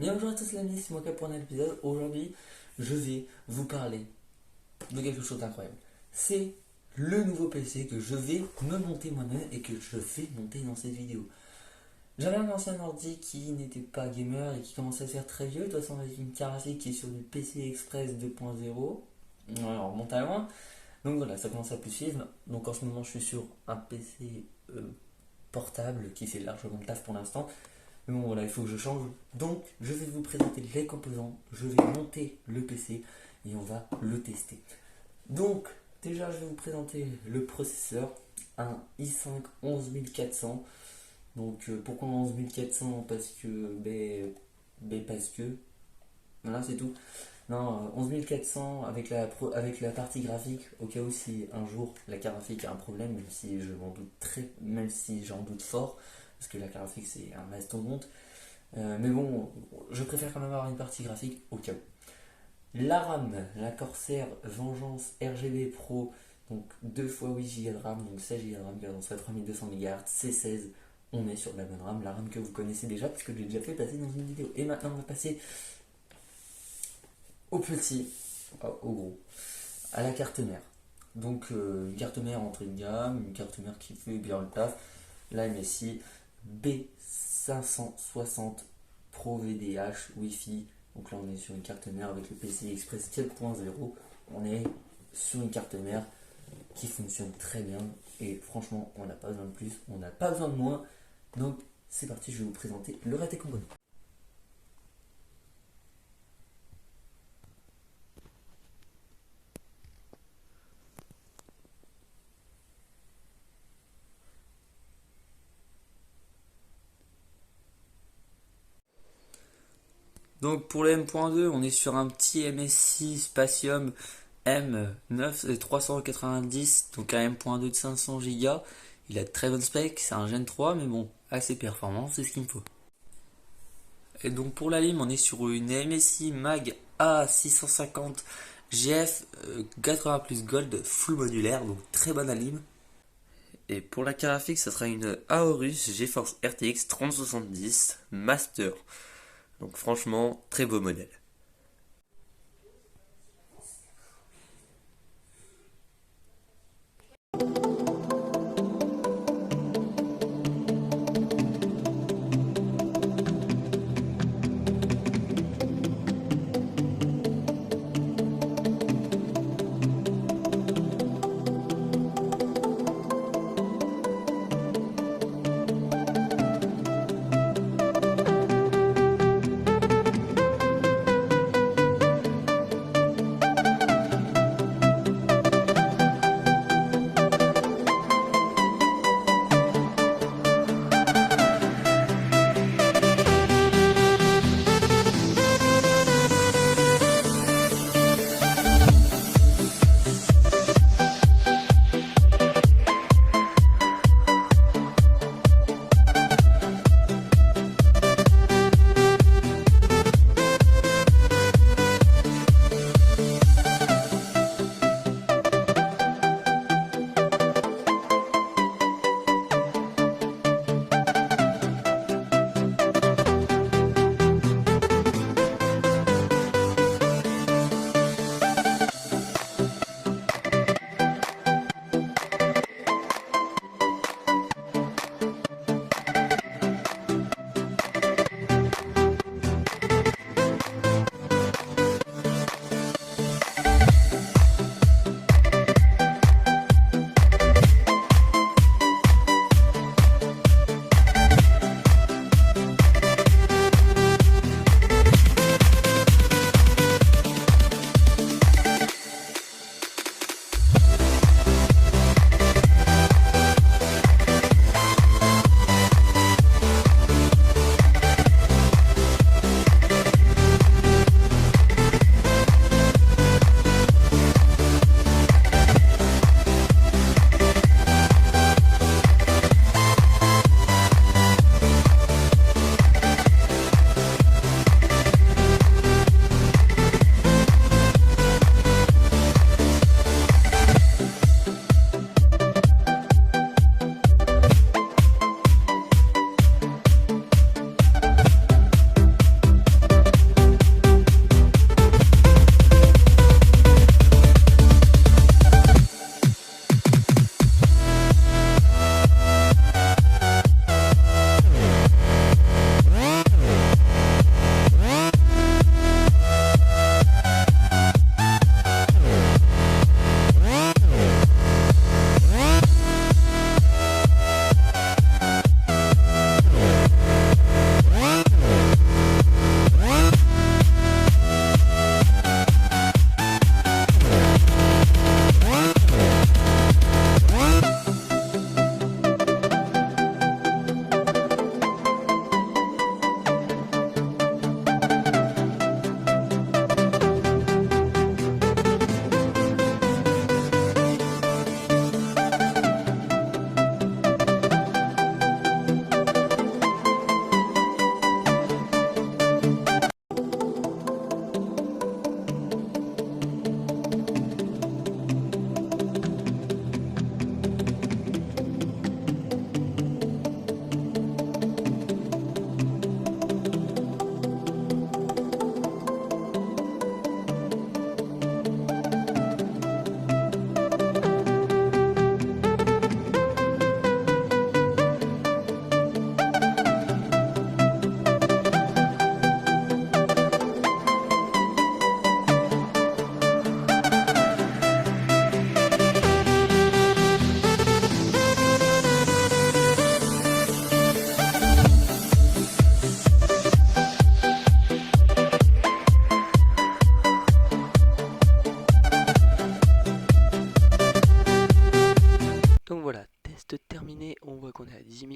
Bien bonjour à tous les amis, c'est moi qui pour un épisode. Aujourd'hui, je vais vous parler de quelque chose d'incroyable. C'est le nouveau PC que je vais me monter moi-même et que je vais monter dans cette vidéo. J'avais un ancien ordi qui n'était pas gamer et qui commençait à se faire très vieux, de toute façon avec une carte graphique qui est sur du PC Express 2.0. Alors on monte à loin. Donc voilà, ça commence à plus suivre. Donc en ce moment je suis sur un PC portable qui fait largement le taf pour l'instant. Mais bon voilà, il faut que je change. Donc je vais vous présenter les composants, je vais monter le PC et on va le tester. Donc déjà je vais vous présenter le processeur, un i5 11400. Donc pourquoi 11400? Parce que parce que voilà, c'est tout. Non, 11400 avec la partie graphique, au cas où si un jour la carte graphique a un problème, même si j'en doute fort, parce que la carte graphique c'est un mastodonte. Mais bon, je préfère quand même avoir une partie graphique au cas où. La RAM, la Corsair Vengeance RGB Pro, donc 2 fois 8 Go de RAM, donc 16 Go de RAM, cadence à 3200 MHz, C16. On est sur de la bonne RAM, la RAM que vous connaissez déjà, parce que je l'ai déjà fait passer dans une vidéo. Et maintenant, on va passer au petit, au gros, à la carte mère. Donc, une carte mère entrée de gamme, une carte mère qui fait bien le taf. La MSI B560 Pro VDH Wi-Fi. Donc là, on est sur une carte mère avec le PCI Express 4.0. On est sur une carte mère qui fonctionne très bien. Et franchement, on n'a pas besoin de plus, on n'a pas besoin de moins. Donc, c'est parti, je vais vous présenter le reste des composants. Donc pour le M.2, on est sur un petit MSI Spatium M9 390, donc un M.2 de 500 Go. Il a de très bonnes specs, c'est un Gen 3, mais bon, assez performant, c'est ce qu'il me faut. Et donc pour la lime, on est sur une MSI Mag A650 GF 80 plus Gold full modulaire, donc très bonne lime. Et pour la carte graphique, ça sera une Aorus GeForce RTX 3070 Master. Donc franchement, très beau modèle.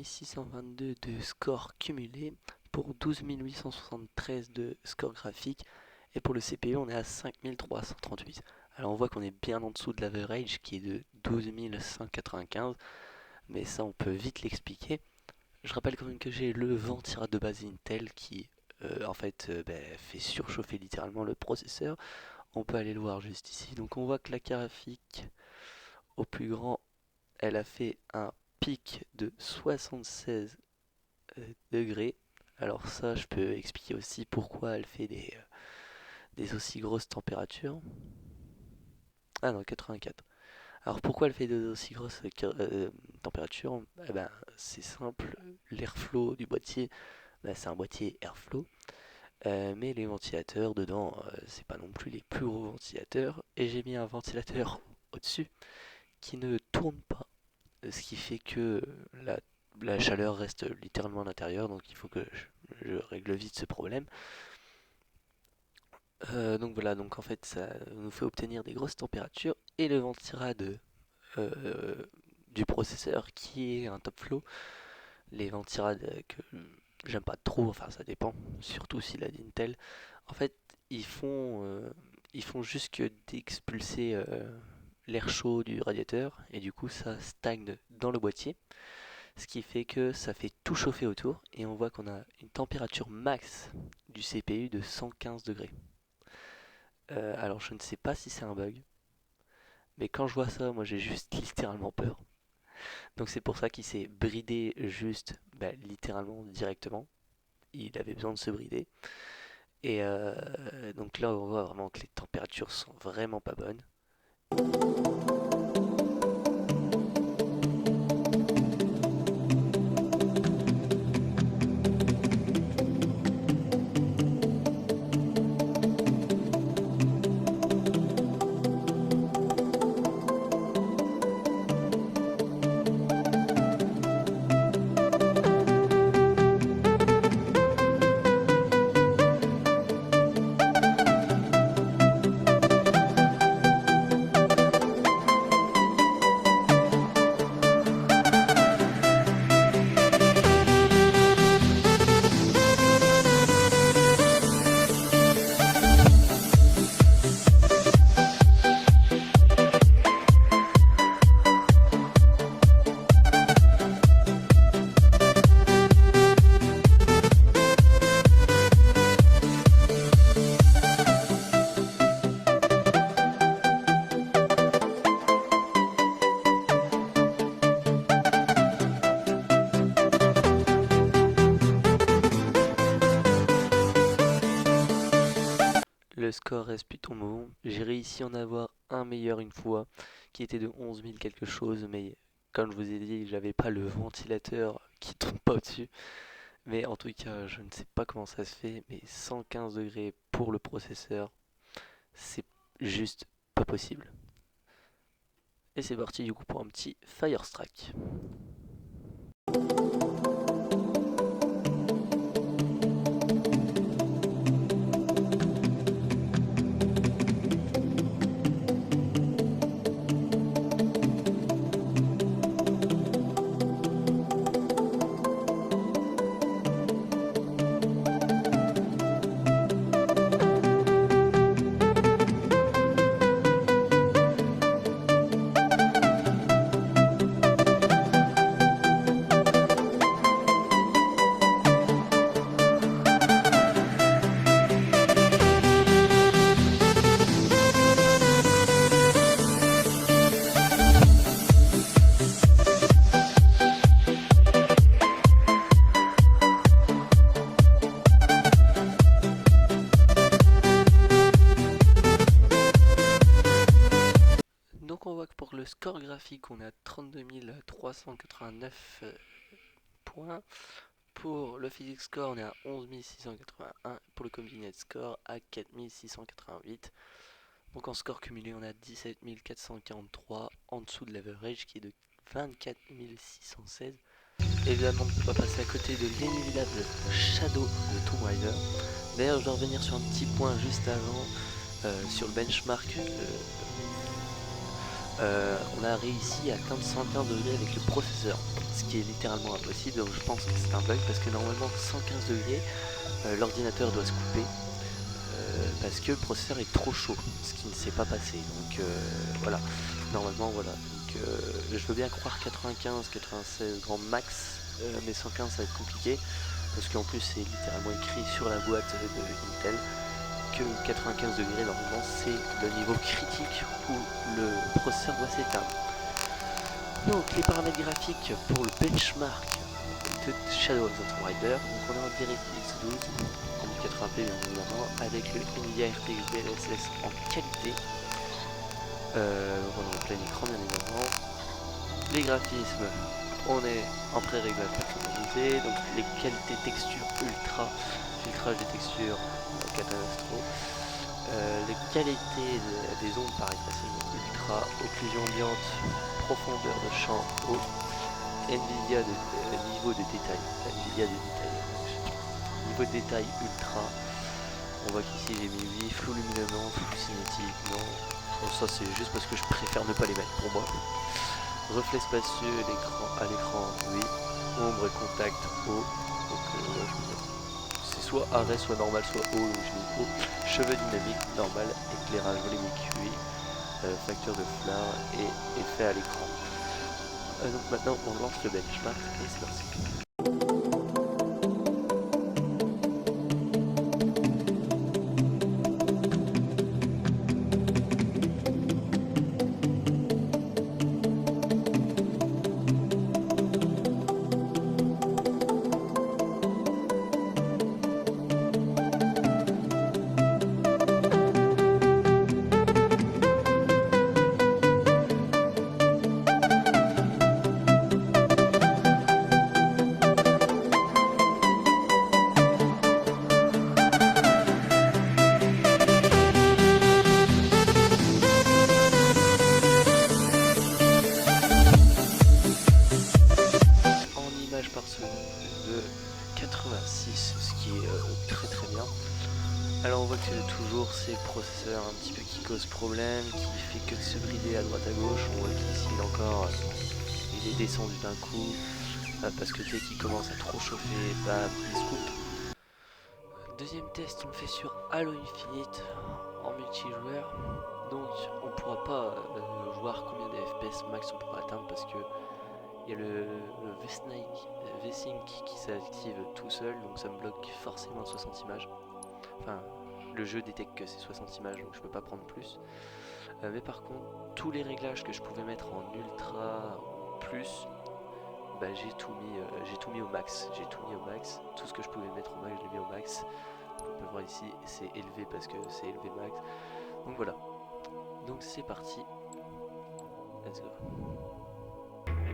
622 de score cumulé pour 12 873 de score graphique. Et pour le CPU, on est à 5338. Alors on voit qu'on est bien en dessous de l'average qui est de 12 195. Mais ça, on peut vite l'expliquer. Je rappelle quand même que j'ai le Ventirad de base Intel qui fait surchauffer littéralement le processeur. On peut aller le voir juste ici. Donc on voit que la carte graphique au plus grand, elle a fait un pic de 76 degrés. Alors ça, je peux expliquer aussi pourquoi elle fait des aussi grosses températures. Ah non, 84. Alors pourquoi elle fait des aussi grosses températures? Eh ben, c'est simple, l'airflow du boîtier, c'est un boîtier airflow. Mais les ventilateurs dedans, c'est pas non plus les plus gros ventilateurs. Et j'ai mis un ventilateur au-dessus qui ne tourne pas. Ce qui fait que la chaleur reste littéralement à l'intérieur. Donc il faut que je règle vite ce problème. Donc voilà, donc en fait ça nous fait obtenir des grosses températures. Et le ventirad du processeur qui est un top flow. Les ventirad que j'aime pas trop, enfin ça dépend, surtout s'il a d'Intel. En fait, ils font juste que d'expulser l'air chaud du radiateur et du coup ça stagne dans le boîtier. Ce qui fait que ça fait tout chauffer autour et on voit qu'on a une température max du CPU de 115 degrés. Alors je ne sais pas si c'est un bug, mais quand je vois ça, moi j'ai juste littéralement peur. Donc c'est pour ça qu'il s'est bridé juste, littéralement directement. Il avait besoin de se brider. Et donc là on voit vraiment que les températures sont vraiment pas bonnes. Le score reste plutôt bon. J'ai réussi à en avoir un meilleur une fois, qui était de 11 000 quelque chose, mais comme je vous ai dit, j'avais pas le ventilateur qui tombe pas au-dessus. Mais en tout cas, je ne sais pas comment ça se fait, mais 115 degrés pour le processeur, c'est juste pas possible. Et c'est parti du coup pour un petit Firestrike. Donc on voit que pour le score graphique, on est à 32 389 points. Pour le physics score, on est à 11 681. Pour le combined score, à 4 688. Donc en score cumulé, on a 17 443 en dessous de l'average qui est de 24 616. Évidemment, on ne peut pas passer à côté de l'inévitable Shadow de Tomb Raider. D'ailleurs, je dois revenir sur un petit point juste avant, sur le benchmark. on a réussi à atteindre 115 degrés avec le processeur, ce qui est littéralement impossible, donc je pense que c'est un bug parce que normalement 115 degrés, l'ordinateur doit se couper parce que le processeur est trop chaud, ce qui ne s'est pas passé, donc voilà, normalement voilà, donc je veux bien croire 95, 96 grand max, mais 115 ça va être compliqué, parce qu'en plus c'est littéralement écrit sur la boîte de Intel, que 95 degrés normalement c'est le niveau critique où le processeur doit s'éteindre. Donc les paramètres graphiques pour le benchmark de Shadow of the Tomb Raider, donc on est en DirectX 12 en 1080p bien évidemment, avec le Nvidia RTX DLSS en qualité, on est en plein écran bien évidemment. Les graphismes, on est en pré-réglage personnalisé, donc les qualités texture ultra, filtrage des textures, catastro. Les qualités des ondes pareil facilement ultra, occlusion ambiante, profondeur de champ haut, Nvidia de niveau de détail, niveau de détail ultra. On voit qu'ici j'ai mis 8, flou lumineux non, flou cinétique non. Bon, ça c'est juste parce que je préfère ne pas les mettre pour moi. Reflet spacieux à l'écran oui, ombre et contact haut, donc c'est soit arrêt, soit normal, soit haut, donc je mets haut. Cheveux dynamiques, normal, éclairage volumique oui, facteur de flare et effet à l'écran. Donc maintenant on lance le benchmark et c'est parti. De 86, ce qui est très très bien. Alors on voit que toujours c'est le processeur un petit peu qui cause problème, qui fait que de se brider à droite à gauche. On voit qu'ici encore il est descendu d'un coup parce que dès qu'il commence à trop chauffer, bah, il se coupe. Deuxième test on le fait sur Halo Infinite en multijoueur, donc on pourra pas voir combien de FPS max on pourra atteindre parce que il y a le V-Sync qui s'active tout seul, donc ça me bloque forcément 60 images. Enfin, le jeu détecte que c'est 60 images, donc je peux pas prendre plus. Mais par contre, tous les réglages que je pouvais mettre en ultra plus, bah, j'ai tout mis au max. Tout ce que je pouvais mettre au max, je l'ai mis au max. On peut voir ici, c'est élevé parce que c'est élevé max. Donc voilà. Donc c'est parti. Let's go.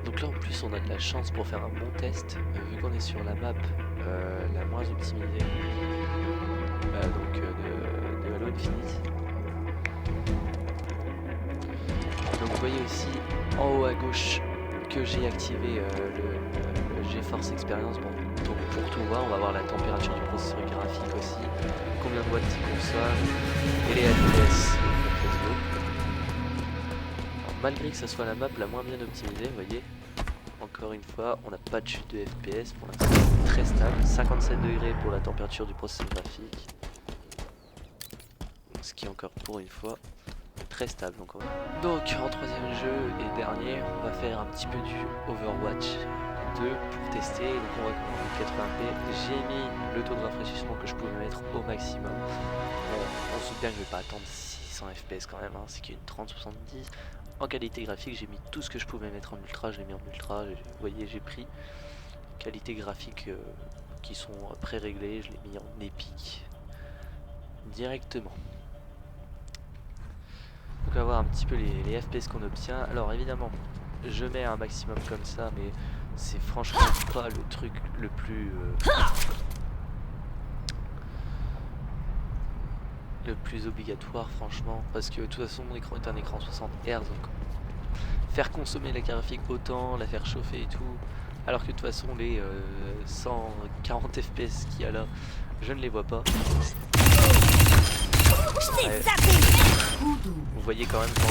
Donc là en plus on a de la chance pour faire un bon test, vu qu'on est sur la map la moins optimisée de Halo Infinite. Donc vous voyez aussi en haut à gauche que j'ai activé le GeForce Experience. Bon, donc pour tout voir, on va voir la température du processeur graphique aussi, combien de watts il consomme et les FPS. Malgré que ce soit la map la moins bien optimisée, vous voyez, encore une fois, on n'a pas de chute de FPS pour l'instant, très stable, 57 degrés pour la température du processeur graphique, ce qui est encore pour une fois très stable. Donc en troisième jeu et dernier, on va faire un petit peu du Overwatch 2 pour tester. Donc on va commencer 80p, j'ai mis le taux de rafraîchissement que je pouvais mettre au maximum. Bon, on se doute bien que je vais pas attendre 600 FPS quand même, hein, c'est qu'il y a une 30-70. En qualité graphique, j'ai mis tout ce que je pouvais mettre en ultra, je l'ai mis en ultra. Vous voyez, j'ai pris qualité graphique qui sont pré-réglées, je l'ai mis en épique directement. Donc on va voir un petit peu les FPS qu'on obtient. Alors évidemment, je mets un maximum comme ça, mais c'est franchement pas le truc le plus obligatoire franchement, parce que de toute façon mon écran est un écran 60 Hz, donc faire consommer la graphique autant, la faire chauffer et tout, alors que de toute façon les 140 FPS qu'il y a là, je ne les vois pas. Ouais. Vous voyez quand même qu'en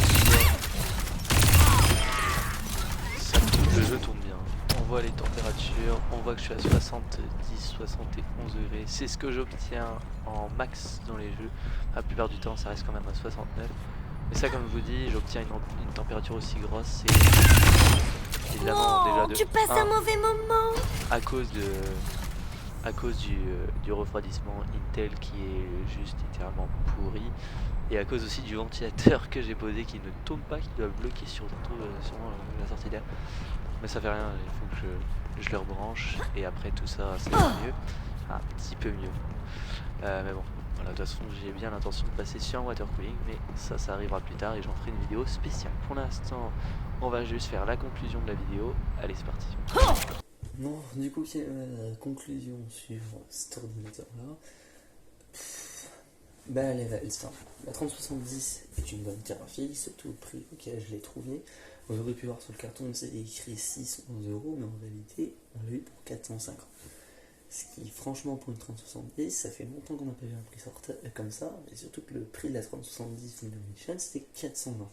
Je tourne bien. On voit les températures, on voit que je suis à 70-71 degrés. C'est ce que j'obtiens en max dans les jeux. La plupart du temps, ça reste quand même à 69. Mais ça, comme je vous dis, j'obtiens une température aussi grosse. C'est évidemment déjà de tu passes un mauvais moment. à cause du refroidissement Intel qui est juste littéralement pourri. Et à cause aussi du ventilateur que j'ai posé qui ne tourne pas, qui doit bloquer sûrement la sortie d'air. Mais ça fait rien, il faut que je le rebranche et après tout ça, ça va mieux. Un petit peu mieux. Mais bon, voilà, de toute façon, j'ai bien l'intention de passer sur un water cooling, mais ça arrivera plus tard et j'en ferai une vidéo spéciale. Pour l'instant, on va juste faire la conclusion de la vidéo. Allez, c'est parti. Non, du coup, quelle est la conclusion sur cet ordinateur-là? Bah, elle est simple. La 3070 est une bonne carte graphique, surtout au prix auquel je l'ai trouvé. Vous aurez pu voir sur le carton, c'est écrit 611 €, mais en réalité, on l'a eu pour 450. Ce qui, franchement, pour une 3070, ça fait longtemps qu'on n'a pas vu un prix comme ça, et surtout que le prix de la 3070 Windows Edition, c'était 420.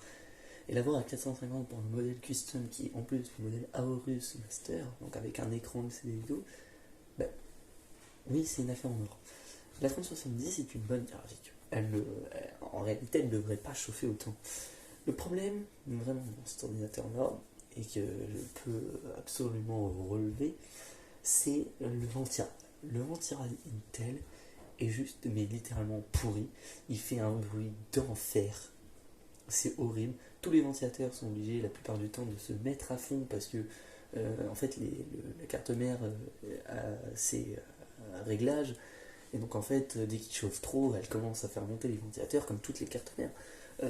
Et l'avoir à 450 pour un modèle custom qui est en plus le modèle Aorus Master, donc avec un écran LCD vidéo, bah, oui, c'est une affaire en or. La 3070 est une bonne carte graphique. En réalité, elle ne devrait pas chauffer autant. Le problème, vraiment, dans cet ordinateur-là, et que je peux absolument relever, c'est le ventirad. Le ventirad Intel est juste, mais littéralement pourri. Il fait un bruit d'enfer. C'est horrible. Tous les ventilateurs sont obligés, la plupart du temps, de se mettre à fond parce que, en fait, la carte mère a ses réglages. Et donc, en fait, dès qu'il chauffe trop, elle commence à faire monter les ventilateurs comme toutes les cartes mères.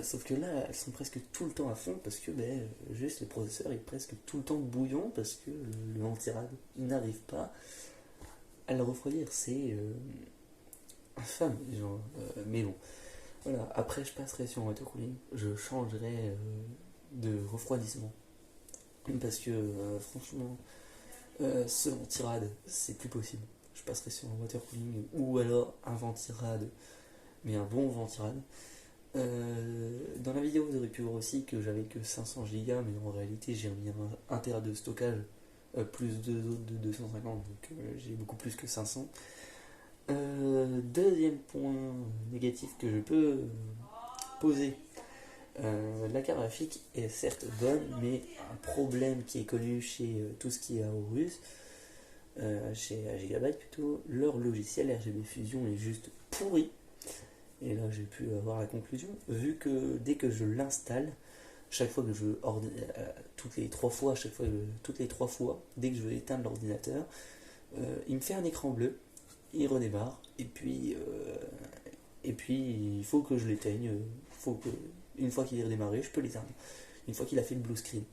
Sauf que là, elles sont presque tout le temps à fond parce que juste le processeur est presque tout le temps bouillant parce que le ventirad n'arrive pas à le refroidir. C'est infâme, genre, mais bon. Voilà, après je passerai sur un water cooling, je changerai de refroidissement. Parce que franchement, ce ventirad, c'est plus possible. Je passerai sur un water cooling ou alors un ventirad, mais un bon ventirad. Dans la vidéo, vous aurez pu voir aussi que j'avais que 500 Go, mais en réalité, j'ai mis un Tera de stockage, plus deux autres de 250, donc j'ai beaucoup plus que 500. Deuxième point négatif que je peux poser, la carte graphique est certes bonne, mais un problème qui est connu chez tout ce qui est Aorus, chez Gigabyte plutôt, leur logiciel RGB Fusion est juste pourri. Et là j'ai pu avoir la conclusion, vu que dès que je l'installe, chaque fois que toutes les 3 fois, dès que je veux éteindre l'ordinateur, il me fait un écran bleu, il redémarre, et puis il faut que je l'éteigne, une fois qu'il est redémarré, je peux l'éteindre, une fois qu'il a fait le blue screen.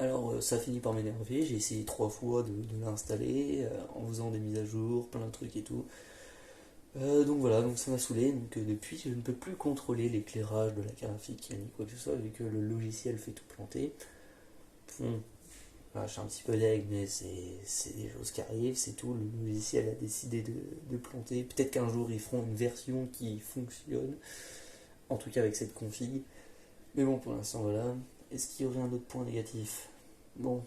Alors ça finit par m'énerver, j'ai essayé 3 fois de l'installer, en faisant des mises à jour, plein de trucs et tout. Donc voilà, donc ça m'a saoulé, donc depuis je ne peux plus contrôler l'éclairage de la carte graphique ni quoi que ce soit, vu que le logiciel fait tout planter. Bon, voilà, je suis un petit peu deg, mais c'est des choses qui arrivent, c'est tout, le logiciel a décidé de planter. Peut-être qu'un jour ils feront une version qui fonctionne, en tout cas avec cette config. Mais bon, pour l'instant voilà. Est-ce qu'il y aurait un autre point négatif? Bon,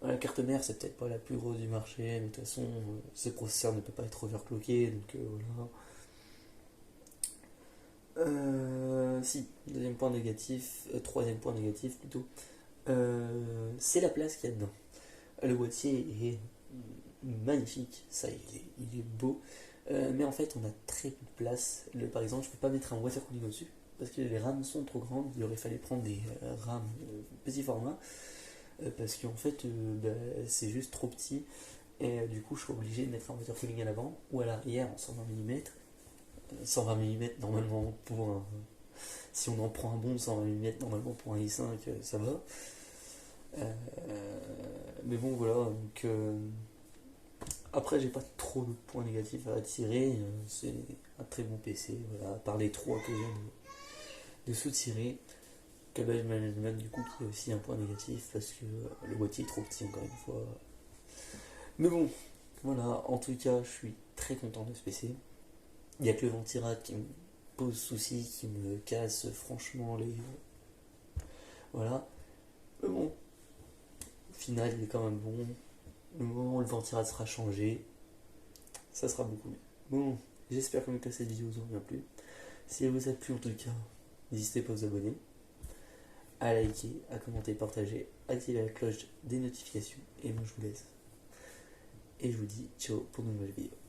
la carte mère, c'est peut-être pas la plus grosse du marché, mais de toute façon, ce processeur ne peut pas être overclocké, donc voilà. Si, troisième point négatif plutôt, c'est la place qu'il y a dedans. Le boîtier est magnifique, ça il est beau, mais en fait on a très peu de place. Par exemple, je peux pas mettre un water cooling au-dessus, parce que les rames sont trop grandes, il aurait fallu prendre des rames petit format. Parce qu'en fait c'est juste trop petit et du coup je suis obligé de mettre un water cooling à l'avant ou à l'arrière en 120 mm. 120 mm normalement si on en prend un bon de 120 mm normalement pour un i5 ça va. Mais bon voilà, donc après j'ai pas trop de points négatifs à attirer, c'est un très bon PC, voilà, à part les 3 que je viens de soutirer. Câblage management du coup qui est aussi un point négatif parce que le boîtier est trop petit encore une fois. Mais bon, voilà, en tout cas je suis très content de ce PC. Il n'y a que le ventirad qui me pose souci, qui me casse franchement les... Voilà. Mais bon, final il est quand même bon. Le moment où le ventirad sera changé, ça sera beaucoup mieux. Bon, j'espère que cette vidéo vous aura bien plu. Si elle vous a plu en tout cas, n'hésitez pas à vous abonner, à liker, à commenter, partager, activer la cloche des notifications. Et moi je vous laisse. Et je vous dis ciao pour de nouvelles vidéos.